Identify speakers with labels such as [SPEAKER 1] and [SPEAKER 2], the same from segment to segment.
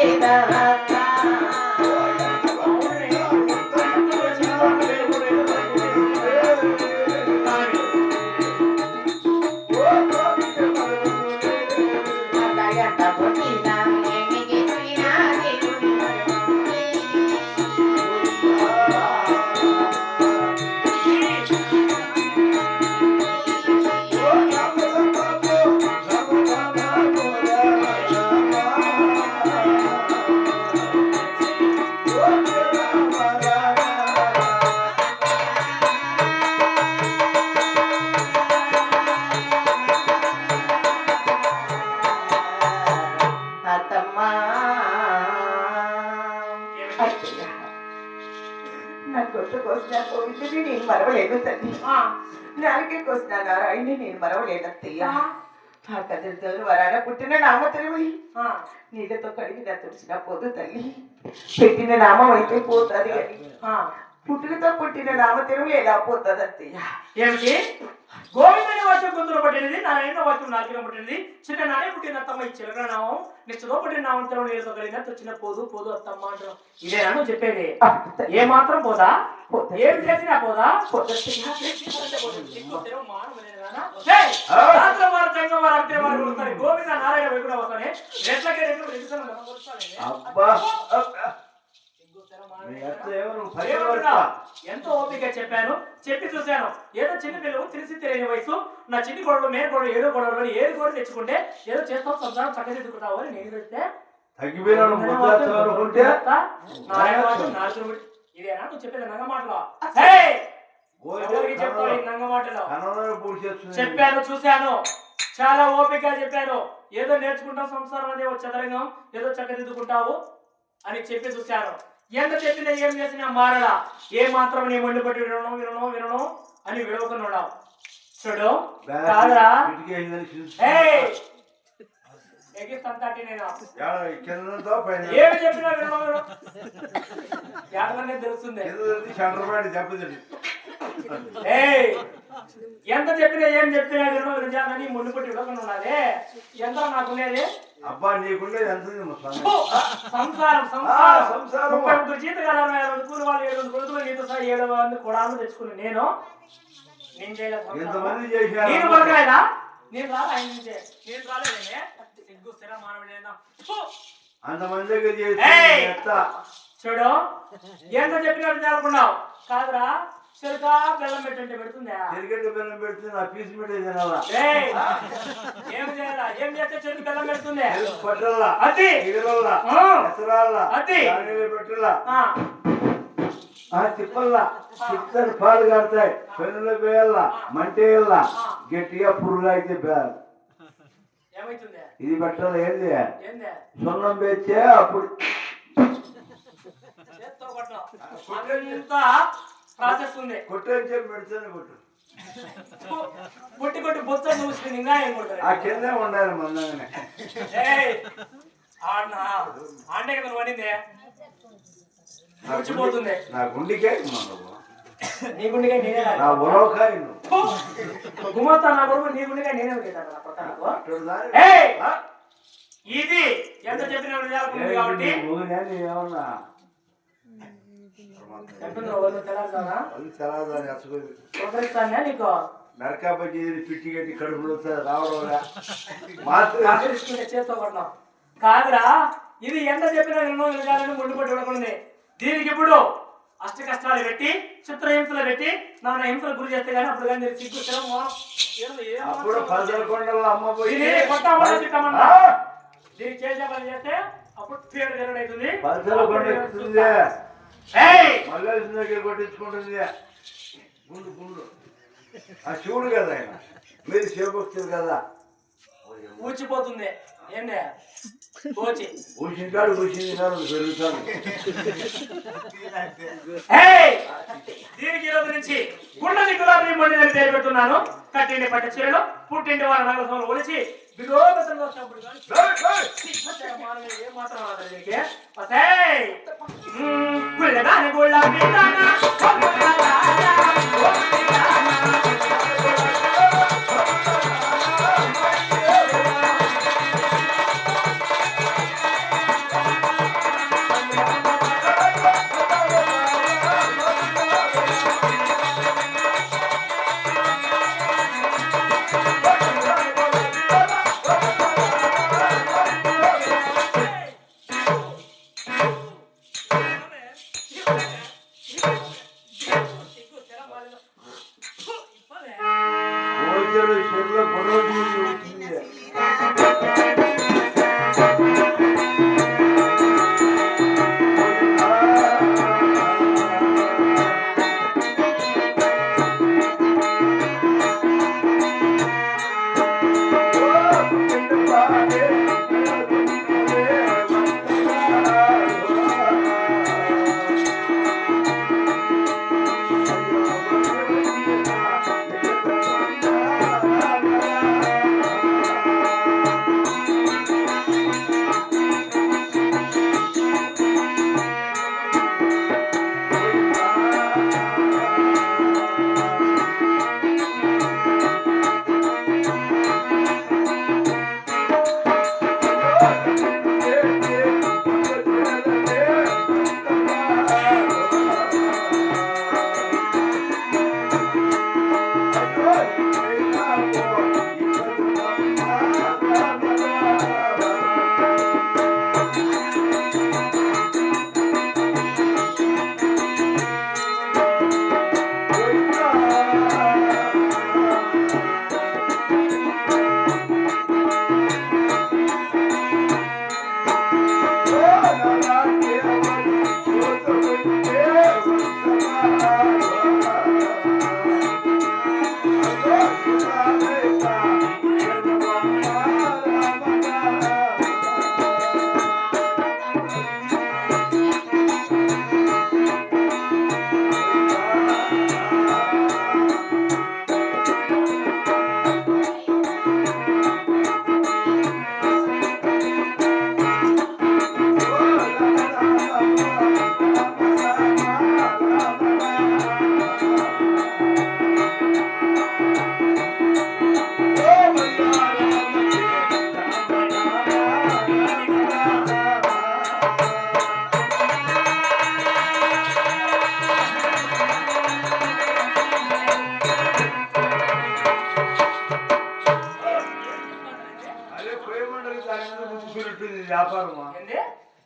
[SPEAKER 1] లేదా నేను మరవలేదు తల్లి నాలుగే కోసిన నారాయణి నేను మరవలేదు అత్తయ్య ఆ కథలతో వరాన పుట్టిన నామ తెలివి నీళ్ళతో కడిగిన తుడిచిన పోదు తల్లి పెట్టిన నామం అయితే పోతుంది అని పుట్టినతో పుట్టిన నామ తెలుగులు ఎలా పోతుంది అత్తయ్య
[SPEAKER 2] ఏమిటి గోవిందని వర్షం గొంతులో పట్టినది నారాయణ వర్షం నాలుగులో పట్టినది చిన్న నాడే పుట్టిన అత్తమ్మ ఈ చిలక నామం నిశ్చతో పుట్టిన నామంతరం నీళ్ళతో కలిగిన వచ్చిన పోదు పోదు అత్తమ్మ అంటారు ఇదేనా నువ్వు చెప్పేది ఏ మాత్రం పోదా ఏమి చేసినా పోదా గోవింద నారాయణ వైపున వస్తానే రెట్లకే ఎంతో ఓపిక చెప్పాను చెప్పి చూశాను ఏదో చిన్న పిల్లలు తెలిసి తెలియని వయసు నా చిన్ని గొడవలు మేర గొడవలు ఏడో గొడవలు ఏడు గొడవలు తెచ్చుకుంటే ఏదో చేస్తాం సంసారం చక్కదిద్దుకుంటావు అని నేను చెప్తే ఇదేనా నువ్వు చెప్పేది నంగ మాటలో చెప్తావు నంగ మాటలో చెప్పాను చూశాను చాలా ఓపిక చెప్పాను ఏదో నేర్చుకుంటాం సంసారం అదే చదరంగం ఏదో చక్కదిద్దుకుంటావు అని చెప్పి చూశాను ఎంత చెప్పినా ఏం చేసినా మారడా ఏ మాత్రం నీ మండి పట్టి వినను వినను వినను అని విడవకున్నాడు చూడు కాదురా ఎగిస్తాంటి నేను ఏమి చెప్పినా వినను తెలుస్తుంది ఎంత చెప్పినా ఏం చెప్పినా వినను వినజాలని మండి పట్టి విడవకున్నాడే ఎంత నాకునేది
[SPEAKER 3] అబ్బా నీకుండేది ఎంత
[SPEAKER 2] సంసారం సంసారం 30 జీతకాలు కూలి వాళ్ళు 7 కొడుకులు నీతో సహా 7 మంది కొడాలు తెచ్చుకుని నేను చేయలేదు నేను కొరకలేదా నేను రాలే ఆయన నుంచే నేను రాలేదే సిగ్గు స్థిర మానవుడేనా
[SPEAKER 3] అంతమంది
[SPEAKER 2] చూడు ఎంత చెప్పినట్టు జరగకున్నావు కాదురా చెరుకా బెల్లం పెట్టంటే పెడుతుందా
[SPEAKER 3] బెల్లం పెడుతుంది నా పీసు పెట్టేది తినాలా
[SPEAKER 2] ఏం చేయాలా ఏం చేస్తే చెరుకు బెల్లం పెడుతుంది
[SPEAKER 3] పట్టల్లా
[SPEAKER 2] అది
[SPEAKER 3] అది పెట్టల్లా తిప్పల్లా చిత్తని పాలు కడతాయి పెన్నులు వేయాలా మంటేయాలా గట్టిగా పురుగు అయితే
[SPEAKER 2] ఏమైతుంది
[SPEAKER 3] ఇది పెట్టాలి ఏంది సున్నం వేస్తే అప్పుడు
[SPEAKER 2] ప్రాసెస్ ఉంది
[SPEAKER 3] కొట్టే మెడిసిన్ కొట్టు
[SPEAKER 2] కొట్టి కొట్టి బొత్త చూస్తుంది ఇంకా ఏం కొడతారు
[SPEAKER 3] ఆ కిందే ఉండాలి మందంగానే
[SPEAKER 2] ఆడే కదా పడింది మర్చిపోతుంది
[SPEAKER 3] నా గుండెకే
[SPEAKER 2] నీ గుండెగా నేనే
[SPEAKER 3] నా ఉలవకాయ
[SPEAKER 2] గుమ్మతా నా కొడుకు నీ గుండెగా నేనే ఇది ఎంత చెప్పిన కాబట్టి
[SPEAKER 3] ఏమన్నా నరకా బజ్జీ పిట్టి కట్టి కడుపులో
[SPEAKER 2] చేత్తో పడినాం కాదురా ఇది ఎంత చెప్పినా ఎన్నో విధాలను ముందుపట్టి ఉండకుంది దీనికి ఇప్పుడు అష్ట కష్టాలు పెట్టి చిత్రహింసలు పెట్టి నాన్న హింసలు గురి చేస్తే గానీ అప్పుడు కానీ సిగ్గు దీనికి చేసే పని చేస్తే అప్పుడు పేరు జరగడవుతుంది
[SPEAKER 3] కొట్టించుకుంటుంది గుండు గుండు ఆ శివుడు కదా ఆయన మీరు శివభక్తులు కదా
[SPEAKER 2] ఊచిపోతుంది ఏందే
[SPEAKER 3] ఊచింటాడు ఊచింటాడు పెరుగుతాడు
[SPEAKER 2] దీనికి ఈరోజు నుంచి గుండెని గులాబీ మొండిని పేరు పెడుతున్నాను కట్టిండి పట్ట చీరలు పుట్టింటి వాళ్ళ నాగస్వామి ఒలిచి విరోధంలో ఏ మాత్రం గులాబీ
[SPEAKER 3] అందరూ చెరువులో గొడవ తీసి వ్యాపారమా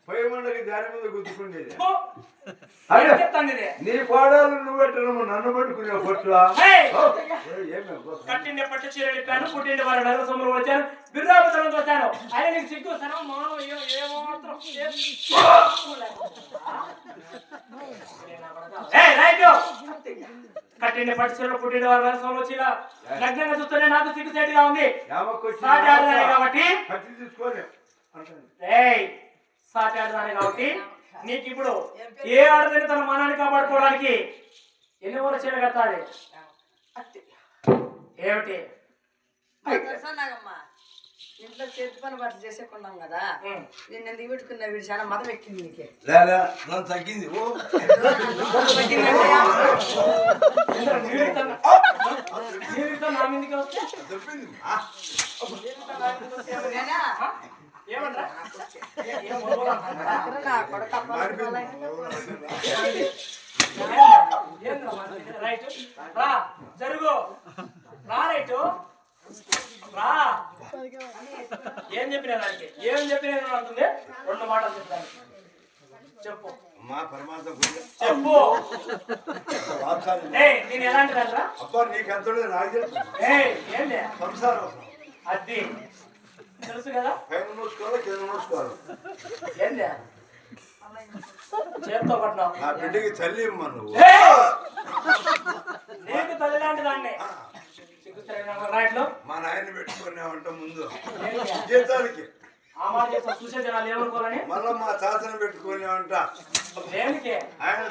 [SPEAKER 3] పొయ్యి మండకి దాని మీద గుర్తుకుండేది నీ కోడలు నువ్వు పెట్టను నన్ను పట్టుకునే పొట్టువా
[SPEAKER 2] కట్టిండే పట్టు చీరలు ఇప్పాను పుట్టిండే వారి నగర సొమ్ములు వచ్చాను బిర్రాబుతలం చూశాను ఆయన నీకు సిగ్గు సరం మానవ ఏమాత్రం కట్టిండే పట్టు చీరలు పుట్టిండే వారి నగర సొమ్ములు వచ్చిలా లగ్నంగా చూస్తూనే నాకు సిగ్గు సేటిగా ఉంది సాటి ఆడదానే కాబట్టి సాటి ఆడదానే కాబట్టి నీకు ఇప్పుడు ఏ ఆడదని తన మానాన్ని కాపాడుకోవడానికి ఎన్ని ఊళ్ళ చీర కట్టాలి ఏమిటి
[SPEAKER 4] ఇంట్లో చేతి పని బట్టలు చేసేకున్నాం కదా నేను ఎందుకు పెట్టుకున్నా వీడు చాలా మతం ఎక్కింది నీకే
[SPEAKER 3] తగ్గింది
[SPEAKER 2] జరుగు రా రైట్ రా ఏం చెప్పినా దానికి ఏం చెప్పినా అంటుంది రెండు మాటలు చెప్తాను చెప్పు చెప్పు నేను ఎలాంటి దాంట్రా ఏంటి అది తెలుసు కదా ఏంటి చేత్తో పట్టినావు
[SPEAKER 3] నా బిడ్డకి తల్లి ఇమ్మా నువ్వు
[SPEAKER 2] నీకు తల్లి లాంటి దాన్ని
[SPEAKER 3] మా నాయన్ని పెట్టుకున్నావంట ముందు జీతానికి
[SPEAKER 2] ఆ మాట చూసే జనాలు ఏమనుకోవాలని
[SPEAKER 3] మళ్ళా మా తాతను పెట్టుకున్నావంట
[SPEAKER 2] దేనికి
[SPEAKER 3] ఆయన